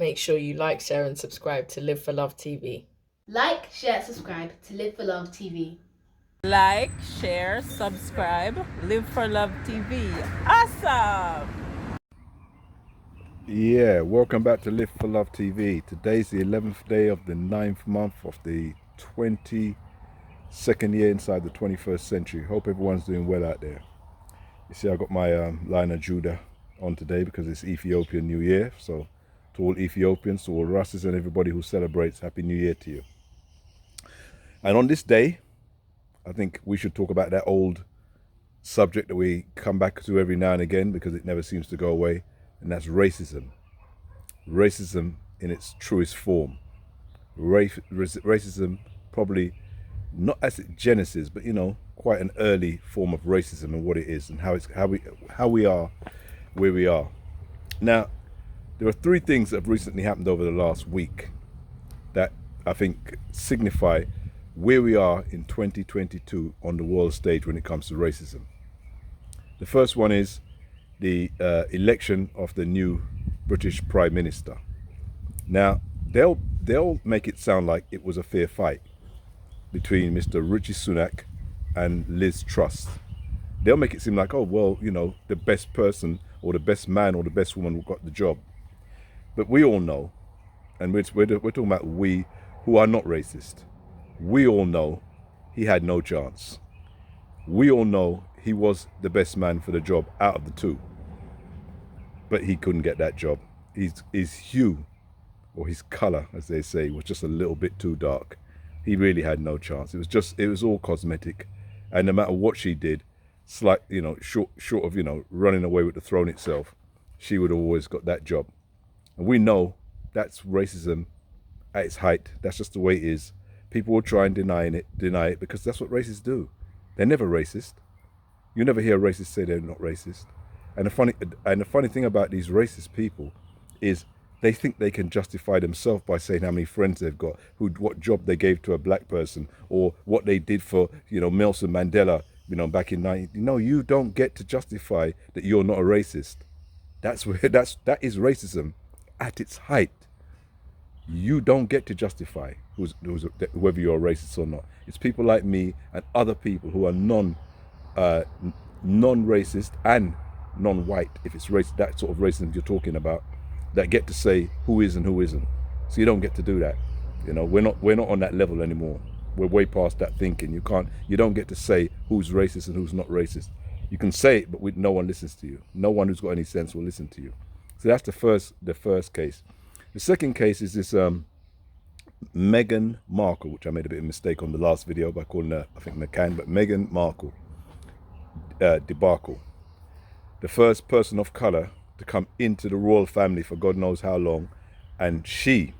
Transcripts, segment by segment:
Make sure you like, share, and subscribe to Live for Love TV. Like, share, subscribe to Live for Love TV. Like, share, subscribe. Live for Love TV. Awesome! Yeah, welcome back to Live for Love TV. Today's the 11th day of the 9th month of the 22nd year inside the 21st century. Hope everyone's doing well out there. You see, I got my line of Judah on today because it's Ethiopian New Year. So to all Ethiopians, to all Russes and everybody who celebrates, Happy New Year to you. And on this day, I think we should talk about that old subject that we come back to every now and again because it never seems to go away. And that's racism. Racism in its truest form. Racism probably not as its genesis, but quite an early form of racism and what it is and how we are where we are. Now, there are three things that have recently happened over the last week that I think signify where we are in 2022 on the world stage when it comes to racism. The first one is the election of the new British Prime Minister. Now, they'll make it sound like it was a fair fight between Mr. Rishi Sunak and Liz Truss. They'll make it seem like, oh, well, the best person or the best man or the best woman who got the job. But we all know, and we're talking about we who are not racist, we all know he had no chance. We all know he was the best man for the job out of the two. But he couldn't get that job. His hue, or his color, as they say, was just a little bit too dark. He really had no chance. It was all cosmetic. And no matter what she did, short of, running away with the throne itself, she would have always got that job. And we know that's racism at its height. That's just the way it is. People will try and deny it because that's what racists do. They're never racist. You never hear a racist say they're not racist. And the funny thing about these racist people is they think they can justify themselves by saying how many friends they've got, what job they gave to a black person, or what they did for Nelson Mandela, back in 19. No, you don't get to justify that you're not a racist. That is racism at its height. You don't get to justify whether you're a racist or not. It's people like me and other people who are non-racist and non-white, if it's that sort of racism you're talking about, that get to say who is and who isn't. So you don't get to do that. We're not on that level anymore. We're way past that thinking. You don't get to say who's racist and who's not racist. You can say it, but no one listens to you. No one who's got any sense will listen to you. So that's the first case. The second case is this Meghan Markle, which I made a bit of a mistake on the last video by calling her, I think, McCann, but Meghan Markle debacle. The first person of color to come into the royal family for God knows how long, and she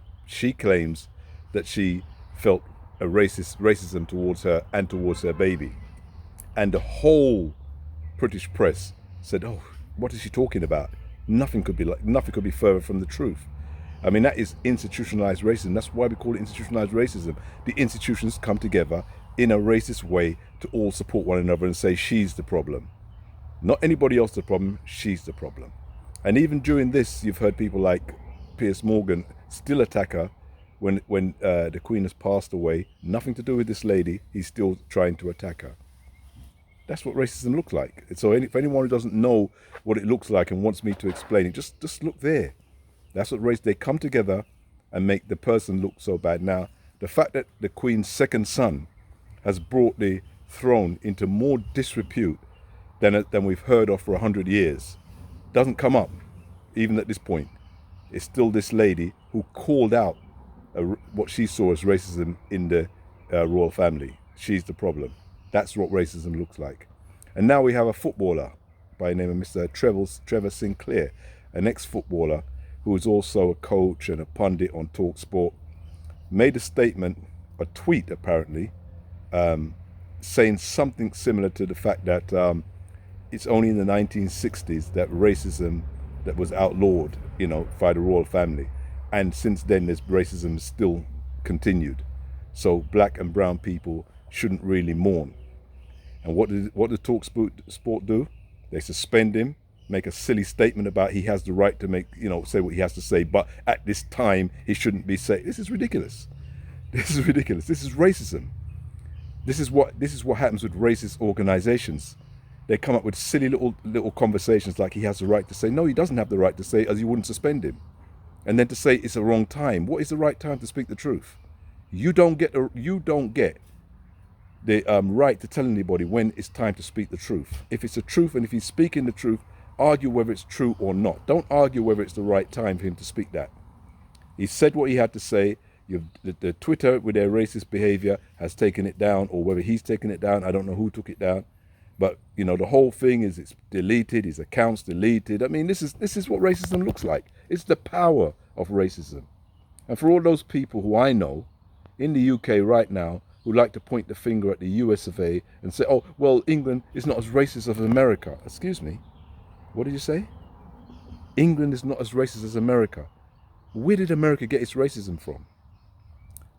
claims that she felt a racism towards her and towards her baby, and the whole British press said, "Oh, what is she talking about? Nothing could be further from the truth." I mean, that is institutionalized racism. That's why we call it institutionalized racism. The institutions come together in a racist way to all support one another and say she's the problem. Not anybody else the problem, she's the problem. And even during this, you've heard people like Piers Morgan still attack her when the Queen has passed away. Nothing to do with this lady, he's still trying to attack her. That's what racism looks like. So if anyone who doesn't know what it looks like and wants me to explain it, just look there. That's what they come together and make the person look so bad. Now, the fact that the Queen's second son has brought the throne into more disrepute than we've heard of for 100 years doesn't come up, even at this point. It's still this lady who called out what she saw as racism in the royal family. She's the problem. That's what racism looks like. And now we have a footballer by the name of Mr. Trevor Sinclair, an ex-footballer who is also a coach and a pundit on TalkSport, made a statement, a tweet apparently, saying something similar to the fact that it's only in the 1960s that racism that was outlawed, by the royal family. And since then, this racism still continued. So black and brown people shouldn't really mourn. And what did TalkSport do? They suspend him, make a silly statement about he has the right to make, say what he has to say, but at this time he shouldn't be saying. This is ridiculous. This is ridiculous. This is racism. This is what happens with racist organizations. They come up with silly little conversations like he has the right to say. No, he doesn't have the right to say, as you wouldn't suspend him. And then to say it's the wrong time. What is the right time to speak the truth? You don't get the right to tell anybody when it's time to speak the truth. If it's the truth and if he's speaking the truth, argue whether it's true or not. Don't argue whether it's the right time for him to speak that. He said what he had to say. The Twitter with their racist behavior has taken it down, or whether he's taken it down, I don't know who took it down. But the whole thing is it's deleted, his account's deleted. I mean, this is what racism looks like. It's the power of racism. And for all those people who I know in the UK right now who like to point the finger at the US of A and say, oh, well, England is not as racist as America. Excuse me, what did you say? England is not as racist as America. Where did America get its racism from?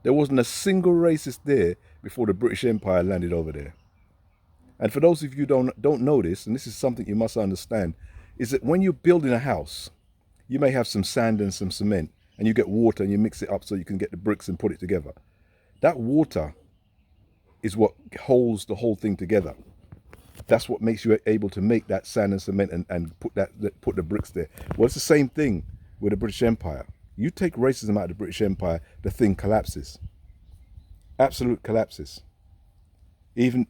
There wasn't a single racist there before the British Empire landed over there. And for those of you who don't know this, and this is something you must understand, is that when you're building a house, you may have some sand and some cement, and you get water and you mix it up so you can get the bricks and put it together. That water is what holds the whole thing together. That's what makes you able to make that sand and cement and put the bricks there. Well, it's the same thing with the British Empire. You take racism out of the British Empire, the thing collapses. Absolute collapses. Even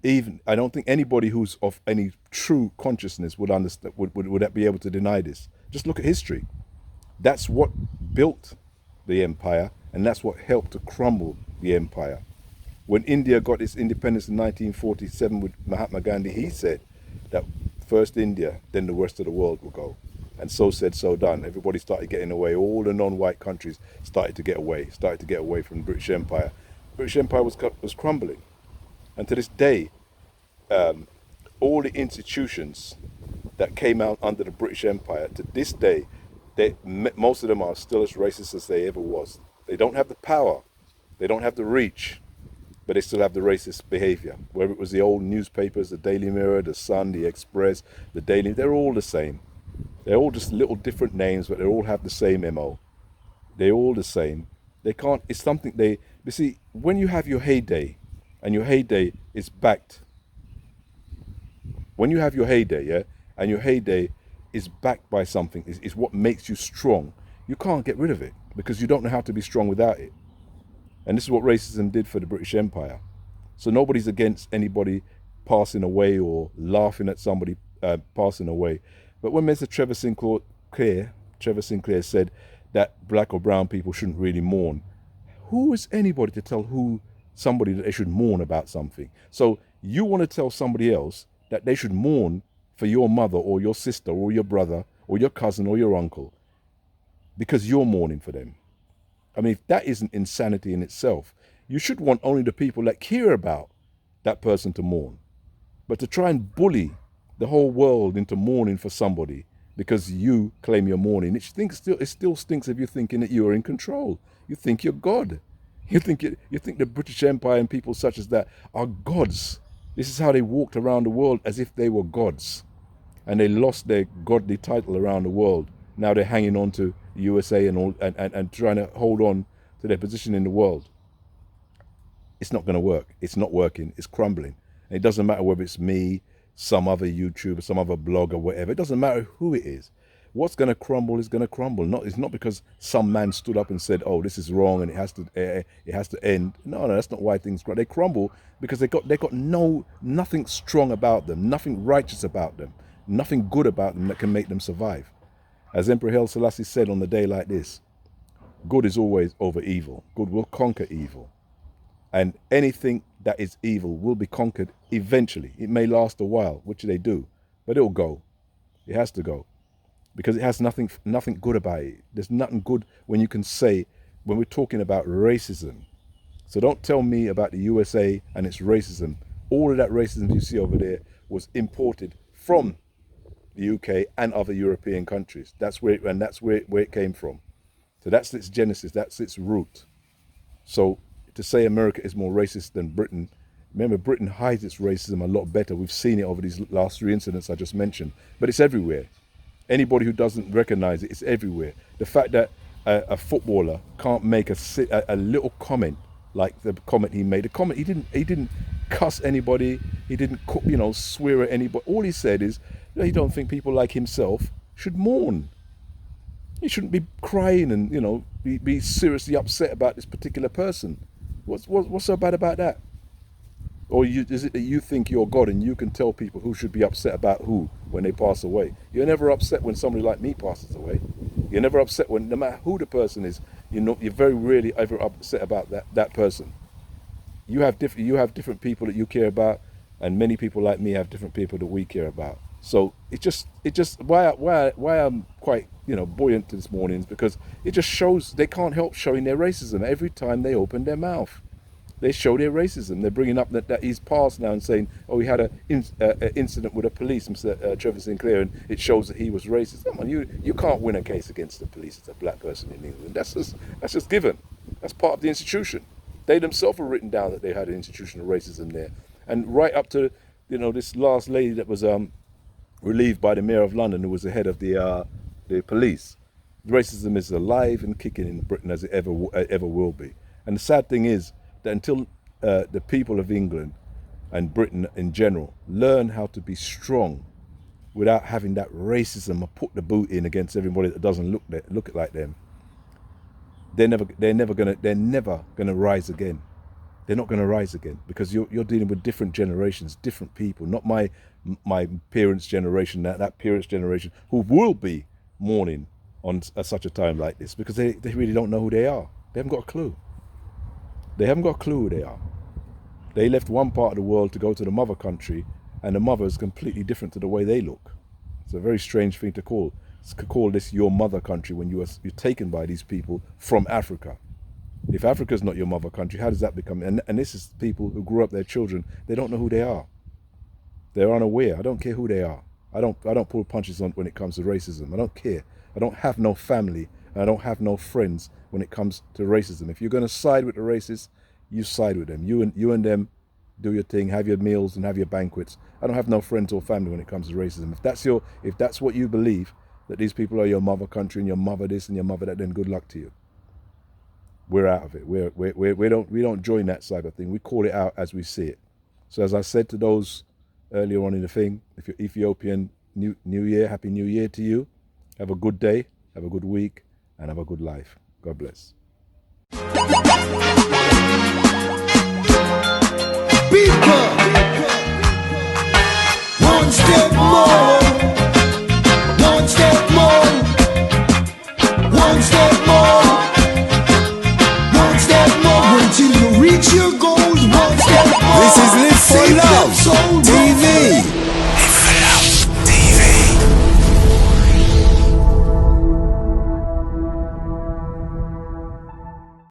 I don't think anybody who's of any true consciousness would understand would be able to deny this. Just look at history. That's what built the empire, and that's what helped to crumble the empire. When India got its independence in 1947 with Mahatma Gandhi, he said that first India, then the rest of the world will go. And so said, so done. Everybody started getting away. All the non-white countries started to get away from the British Empire. The British Empire was crumbling. And to this day, all the institutions that came out under the British Empire, to this day, most of them are still as racist as they ever was. They don't have the power, they don't have the reach, but they still have the racist behavior. Whether it was the old newspapers, the Daily Mirror, the Sun, the Express, the Daily, they're all the same. They're all just little different names, but they all have the same MO. They're all the same. They can't, it's something you see, when you have your heyday, and your heyday is backed, when you have your heyday, yeah, and your heyday is backed by something, is what makes you strong, you can't get rid of it, because you don't know how to be strong without it. And this is what racism did for the British Empire. So nobody's against anybody passing away or laughing at somebody passing away. But when Mr. Trevor Sinclair said that black or brown people shouldn't really mourn, who is anybody to tell somebody that they should mourn about something? So you want to tell somebody else that they should mourn for your mother or your sister or your brother or your cousin or your uncle because you're mourning for them. I mean, if that isn't insanity in itself, you should want only the people that care about that person to mourn. But to try and bully the whole world into mourning for somebody because you claim you're mourning, it still stinks if you're thinking that you're in control. You think you're God. You think the British Empire and people such as that are gods. This is how they walked around the world, as if they were gods. And they lost their godly title around the world. Now they're hanging on to the USA and trying to hold on to their position in the world. It's not going to work. It's not working. It's crumbling. And it doesn't matter whether it's me, some other YouTuber, some other blogger, whatever. It doesn't matter who it is. What's going to crumble is going to crumble. It's not because some man stood up and said, "Oh, this is wrong and it has to end." No, that's not why things crumble. They crumble because they got nothing strong about them, nothing righteous about them, nothing good about them that can make them survive. As Emperor Haile Selassie said on the day like this, good is always over evil. Good will conquer evil. And anything that is evil will be conquered eventually. It may last a while, which they do, but it'll go. It has to go. Because it has nothing good about it. There's nothing good when we're talking about racism. So don't tell me about the USA and its racism. All of that racism you see over there was imported from the UK and other European countries. That's where it came from. So that's its genesis, that's its root. So to say America is more racist than Britain, remember Britain hides its racism a lot better. We've seen it over these last 3 incidents I just mentioned, but it's everywhere. Anybody who doesn't recognize it, it's everywhere. The fact that a footballer can't make a little comment like the comment he made. The comment he didn't cuss anybody. He didn't swear at anybody. All he said is that he don't think people like himself should mourn. He shouldn't be crying and be seriously upset about this particular person. What's so bad about that? Or is it that you think you're God and you can tell people who should be upset about who when they pass away? You're never upset when somebody like me passes away. You're never upset when, no matter who the person is, you're very rarely ever upset about that person. You have different people that you care about, and many people like me have different people that we care about. So it just why I'm quite buoyant this morning is because it just shows they can't help showing their racism every time they open their mouth. They show their racism. They're bringing up that he's passed now and saying, oh, he had an incident with a police, Mr. Trevor Sinclair, and it shows that he was racist. Come on, you can't win a case against the police as a black person in England. That's just given. That's part of the institution. They themselves have written down that they had an institutional racism there. And right up to this last lady that was relieved by the Mayor of London, who was the head of the police. Racism is alive and kicking in Britain as it ever will be. And the sad thing is that until the people of England and Britain in general learn how to be strong without having that racism or put the boot in against everybody that doesn't look like them, they're never gonna rise again. They're not going to rise again because you're dealing with different generations, different people, not my parents' generation, that parents' generation, who will be mourning on such a time like this because they really don't know who they are. They haven't got a clue. They haven't got a clue who they are. They left one part of the world to go to the mother country, and the mother is completely different to the way they look. It's a very strange thing to call this your mother country when you're taken by these people from Africa. If Africa's not your mother country, how does that become? And this is people who grew up, their children, they don't know who they are. They're unaware. I don't care who they are. I don't pull punches on when it comes to racism. I don't care. I don't have no family, and I don't have no friends when it comes to racism. If you're going to side with the racists, you side with them. You and them do your thing, have your meals and have your banquets. I don't have no friends or family when it comes to racism. If that's what you believe, that these people are your mother country and your mother this and your mother that, then good luck to you. We're out of it. We don't join that side of thing. We call it out as we see it. So as I said to those earlier on in the thing, if you're Ethiopian, New Year, Happy New Year to you. Have a good day, have a good week, and have a good life. God bless. People, one step more, one step more, one step more, one step more until you reach your goal.